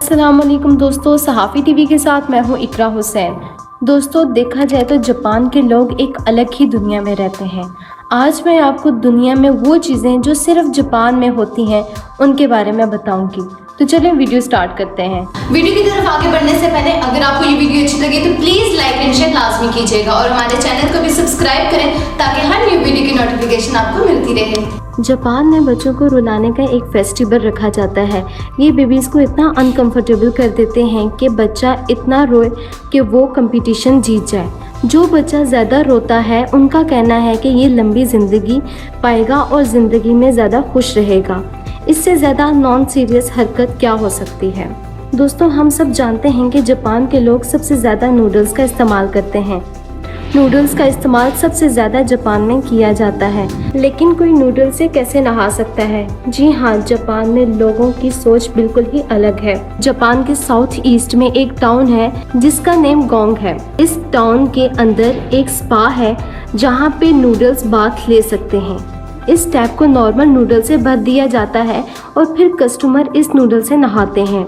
अस्सलाम वालेकुम दोस्तों, सहाफ़ी टीवी के साथ मैं हूं इकरा हुसैन। दोस्तों, देखा जाए तो जापान के लोग एक अलग ही दुनिया में रहते हैं। आज मैं आपको दुनिया में वो चीज़ें जो सिर्फ जापान में होती हैं उनके बारे में बताऊंगी। तो चलें वीडियो स्टार्ट करते हैं। वीडियो की तरफ आगे बढ़ने से पहले अगर आपको ये वीडियो अच्छी लगे तो प्लीज लाइक एंड शेयर लाजमी कीजिएगा और हमारे चैनल को भी सब्सक्राइब करें ताकि हर न्यू वीडियो की नोटिफिकेशन आपको मिलती रहे। जापान में बच्चों को रुलाने का एक फेस्टिवल रखा जाता है। ये बेबीज़ को इतना अनकंफर्टेबल कर देते हैं कि बच्चा इतना रोए कि वो कंपटीशन जीत जाए। जो बच्चा ज़्यादा रोता है उनका कहना है कि ये लंबी ज़िंदगी पाएगा और ज़िंदगी में ज़्यादा खुश रहेगा। इससे ज़्यादा नॉन सीरियस हरकत क्या हो सकती है। दोस्तों, हम सब जानते हैं कि जापान के लोग सबसे ज़्यादा नूडल्स का इस्तेमाल करते हैं। नूडल्स का इस्तेमाल सबसे ज़्यादा जापान में किया जाता है। लेकिन कोई नूडल्स से कैसे नहा सकता है? जी हाँ, जापान में लोगों की सोच बिल्कुल ही अलग है। जापान के साउथ ईस्ट में एक टाउन है जिसका नेम गोंग है। इस टाउन के अंदर एक स्पा है जहाँ पे नूडल्स बाथ ले सकते हैं। इस टैप को नॉर्मल नूडल से भर दिया जाता है और फिर कस्टमर इस नूडल से नहाते हैं।